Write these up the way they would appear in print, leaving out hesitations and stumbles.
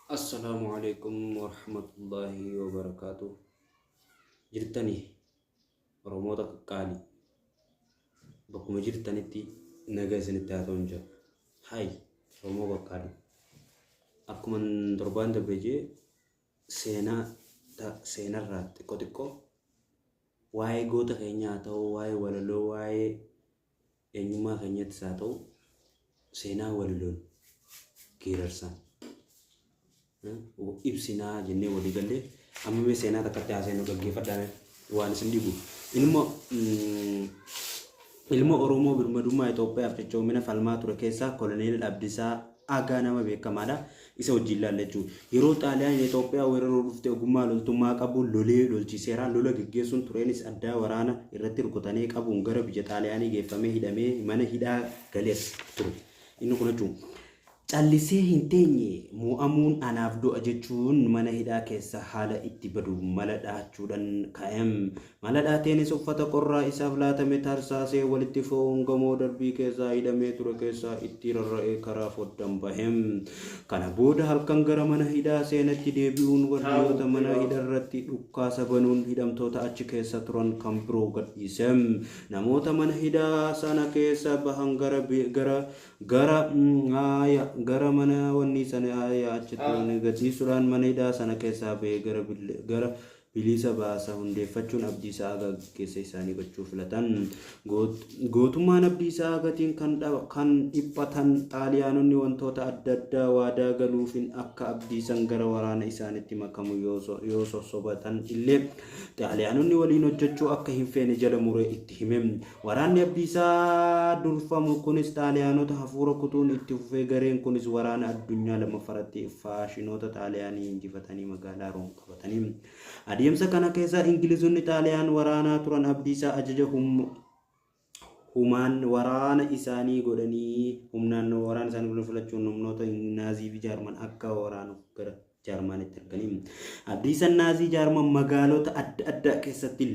Assalamualaikum warahmatullahi wabarakatuh. Jirtani Oromoota qaqqaali bakkuma jirtanitti nagaa isinitti haa ta'u jira. Hai Oromoo qaqqaali. Akkuma torbaan darbe jee seenarraa xiqqoo xiqqoo waa'ee goota keenyaa haa ta'u, waa'ee walaloo, waa'ee eenyummaa keenyattis haa ta'u seenaa walaloon geerarsan ibsinaa jennee walii galee amma seenaa takkatti haasa'inu gaggeeffadhaan waan isin dhibu ilma Oromoo birmadummaa Itoophiyaaf jechoomina falmaa ture keessaa koloneel Abdiisaa Agaa nama beekamaadha. Isa wajjin ilaalla jechuudha. Yeroo Xaaliyaan Itoophiyaa weeraruu dhufte ogummaa loltummaa qabu lolchiiseeraan lola gaggeessuun tureenis addaa waraana irratti rukutanii qabuun gara biyya Xaaliyaanii geeffamee hidhamee mana hidhaa galees ture. Inni kun jechuudha. Callisee hin teenye mo'amuun anaaf du'a jechuun mana hidhaa keessa haala itti badu mala dhaachuudhaan ka'em. Mala dhaateenis uffata qorraa isaaf laatame tarsaasee walitti fo'uun gamoo darbii keessaa hidhamee ture keessaa itti rarra'ee karaa foddan bahem. Kana booda halkan gara mana hidhaa seenatti deebi'uun wardiyoota mana hidharratti dhukkaasa banuun hidhamtoota achi keessa turan kan biroo gadhiisem. Namoota mana hidhaa sana keessa bahan gara mana wanni sana achitti gadhiisuudhaan mana hidhaa sana keessaa ba'ee gara bilisa baasa hundeeffachuun Abdiisaa Agaa keessa isaanii gochuu filatan. Gootummaan Abdiisaa Agaatiin kan dhiphatan Xaaliyaanonni wantoota adda addaa waadaa galuufin akka Abdiisaan gara waraana isaaniitti makamu yoo sossobatan illee Xaaliyaanonni waliin hojjechuu akka hin feene jala muree itti hime. Waraanni Abdiisaa durfamu kunis Xaaliyaanota hafuura kutuun itti fufee gareen kunis waraana addunyaa lammaffaratti faashinoota Xaaliyaanii injifatanii magaalaa Room qabatanii. Adeemsa kana keessa Ingilizonni Xaaliyaan waraanaa turan Abdiisaa ajaja humaan waraana isaanii godhanii humnaan waraana isaanii filachuun humnoota Naazii fi Jaarman akka waraanuuf gara Jaarmanitti erganii. Abdiisaan Naazii Jaarman magaalota adda addaa keessatti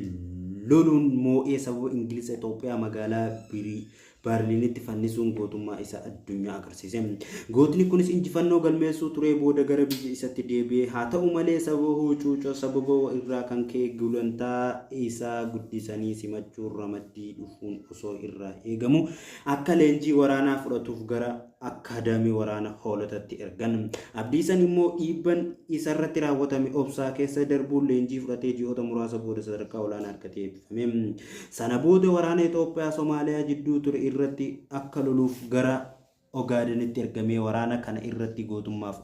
loluun moo'ee sababa Ingiliza Itoophiyaa magaalaa Baarliinitti fannisuun gootummaa isaa addunyaa agarsiise. Gootni kunis injifannoo galmeessuu turee booda gara biyya isaatti deebi'ee haa ta'u malee sababa irraa kan ka'e gulantaa isaa guddisanii simachuun ramaddii dhufuun osoo irraa eegamu akka leenjii waraanaa fudhatuuf gara akkaadaamii waraana hoolotatti ergan. Abdiisaan immoo dhiibban isarratti raawwatame obsaa keessa darbuun leenjii fudhatee ji'oota muraasa booda sadarkaa olaanaa argatee eebbifame. Sana booda waraana Itoophiyaa Somaaliyaa jidduu ture irratti akka loluuf gara Ogaadenitti ergamee waraana kana irratti gootummaaf